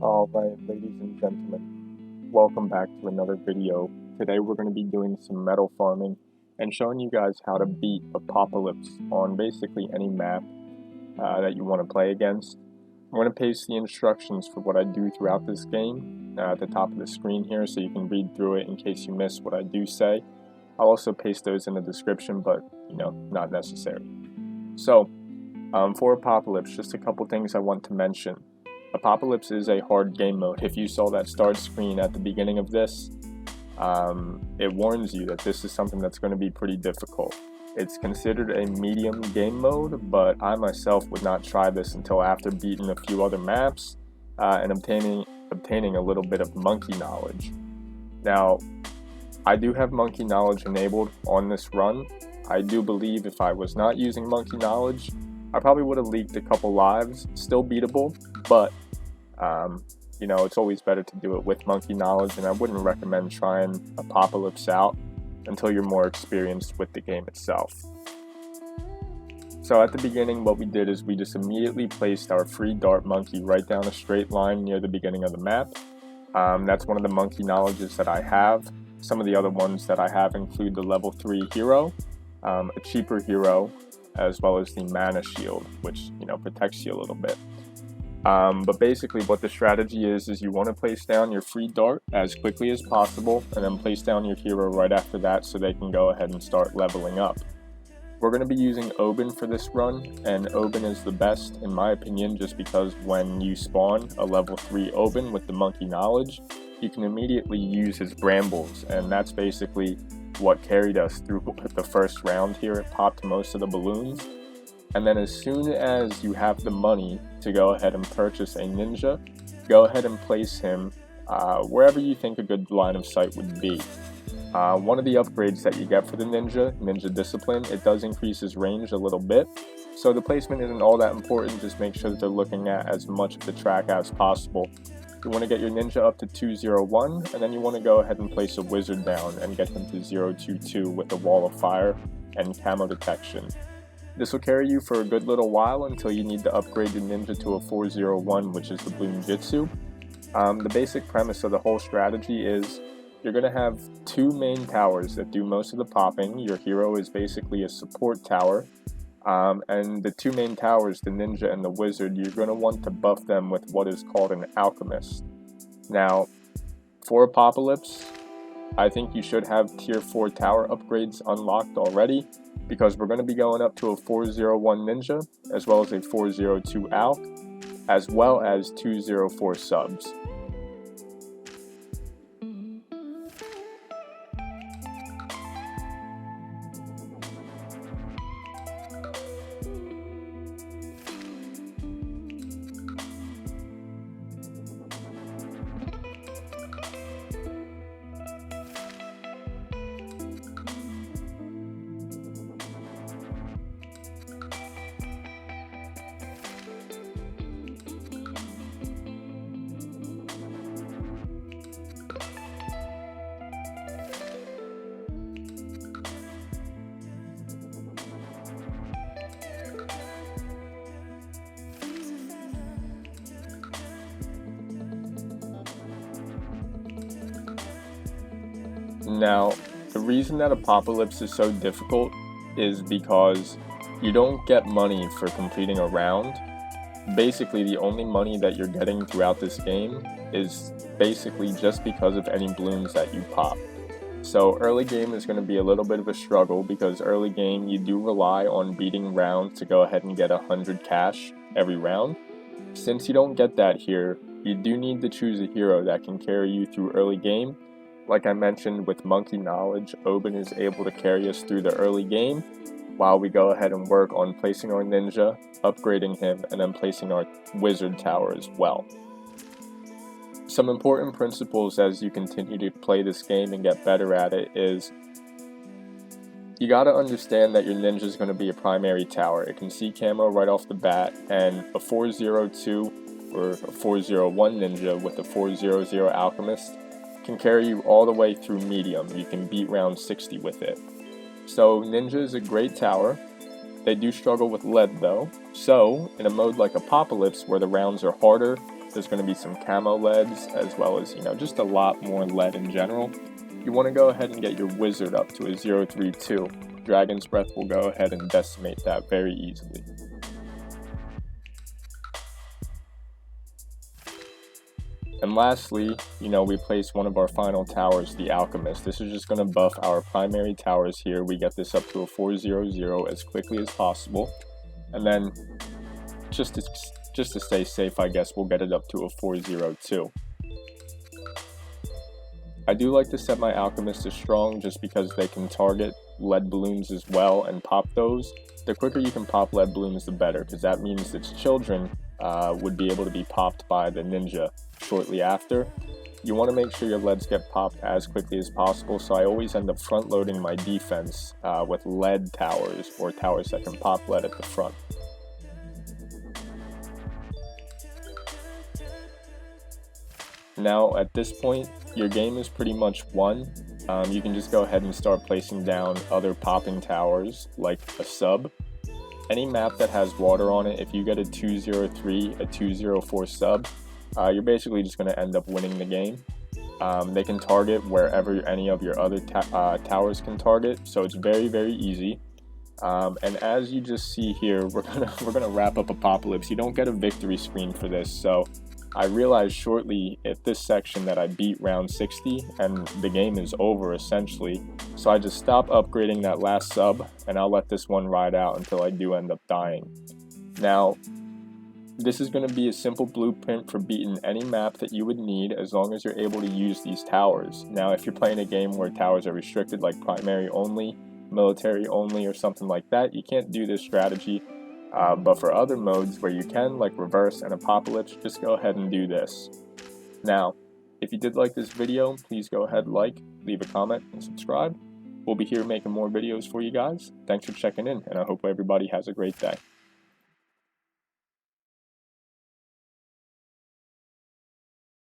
Alright, ladies and gentlemen, welcome back to another video. Today we're going to be doing some metal farming and showing you guys how to beat Apopalypse on basically any map that you want to play against. I'm going to paste the instructions for what I do throughout this game at the top of the screen here so you can read through it in case you miss what I do say. I'll also paste those in the description, but not necessary. So, for Apopalypse, just a couple things I want to mention. Apopalypse is a hard game mode. If you saw that start screen at the beginning of this, it warns you that this is something that's going to be pretty difficult. It's considered a medium game mode, but I myself would not try this until after beating a few other maps and obtaining a little bit of monkey knowledge. Now, I do have monkey knowledge enabled on this run. I do believe if I was not using monkey knowledge, I probably would have leaked a couple lives. Still beatable, but it's always better to do it with monkey knowledge, and I wouldn't recommend trying Apopalypse out until you're more experienced with the game itself. So at the beginning, what we did is we just immediately placed our free dart monkey right down a straight line near the beginning of the map. That's one of the monkey knowledges that I have. Some of the other ones that I have include the level 3 hero, a cheaper hero, as well as the mana shield, which protects you a little bit. But basically what the strategy is you want to place down your free dart as quickly as possible and then place down your hero right after that so they can go ahead and start leveling up. We're going to be using Obyn for this run, and Obyn is the best in my opinion just because when you spawn a level 3 Obyn with the monkey knowledge, you can immediately use his brambles, and that's basically what carried us through the first round here. It popped most of the balloons. And then as soon as you have the money to go ahead and purchase a ninja, go ahead and place him wherever you think a good line of sight would be. One of the upgrades that you get for the Ninja Discipline, it does increase his range a little bit. So the placement isn't all that important, just make sure that they're looking at as much of the track as possible. You want to get your ninja up to 201, and then you want to go ahead and place a wizard down and get him to 022 with a wall of fire and camo detection. This will carry you for a good little while until you need to upgrade your ninja to a 401, which is the bloom jutsu. The basic premise of the whole strategy is you're going to have two main towers that do most of the popping. Your hero is basically a support tower, and the two main towers, the ninja and the wizard, you're going to want to buff them with what is called an alchemist. Now, for Apopalypse, I think you should have tier 4 tower upgrades unlocked already, because we're going to be going up to a 401 ninja, as well as a 402 alch, as well as 204 subs. Now, the reason that Apopalypse is so difficult is because you don't get money for completing a round. Basically, the only money that you're getting throughout this game is basically just because of any blooms that you pop. So early game is going to be a little bit of a struggle because early game you do rely on beating rounds to go ahead and get 100 cash every round. Since you don't get that here, you do need to choose a hero that can carry you through early game. Like I mentioned, with monkey knowledge, Obyn is able to carry us through the early game while we go ahead and work on placing our ninja, upgrading him, and then placing our wizard tower as well. Some important principles as you continue to play this game and get better at it is you gotta understand that your ninja is going to be a primary tower. It can see camo right off the bat, and a 402 or a 401 ninja with a 400 alchemist can carry you all the way through medium. You can beat round 60 with it. So ninja is a great tower. They do struggle with lead though. So in a mode like Apopalypse where the rounds are harder There's going to be some camo leads, as well as, just a lot more lead in general. You want to go ahead and get your wizard up to a 032. Dragon's Breath will go ahead and decimate that very easily. And lastly, we place one of our final towers, the Alchemist. This is just going to buff our primary towers here. We get this up to a 400 as quickly as possible. And then, just to stay safe, I guess, we'll get it up to a 402. I do like to set my Alchemist to strong just because they can target lead balloons as well and pop those. The quicker you can pop lead balloons, the better, because that means its children would be able to be popped by the ninja shortly after. You want to make sure your leads get popped as quickly as possible, so I always end up front loading my defense with lead towers, or towers that can pop lead at the front. Now at this point, your game is pretty much won. You can just go ahead and start placing down other popping towers like a sub. Any map that has water on it, if you get a 203, a 204 sub, you're basically just going to end up winning the game. They can target wherever any of your other towers can target, so it's very, very easy. And as you just see here, we're gonna wrap up Apopalypse. You don't get a victory screen for this, so I realized shortly at this section that I beat round 60 and the game is over essentially. So I just stopped upgrading that last sub and I'll let this one ride out until I do end up dying. Now, this is going to be a simple blueprint for beating any map that you would need as long as you're able to use these towers. Now, if you're playing a game where towers are restricted, like primary only, military only, or something like that, you can't do this strategy. But for other modes where you can, like Reverse and Apopalypse, just go ahead and do this. Now, if you did like this video, please go ahead, leave a comment, and subscribe. We'll be here making more videos for you guys. Thanks for checking in, and I hope everybody has a great day.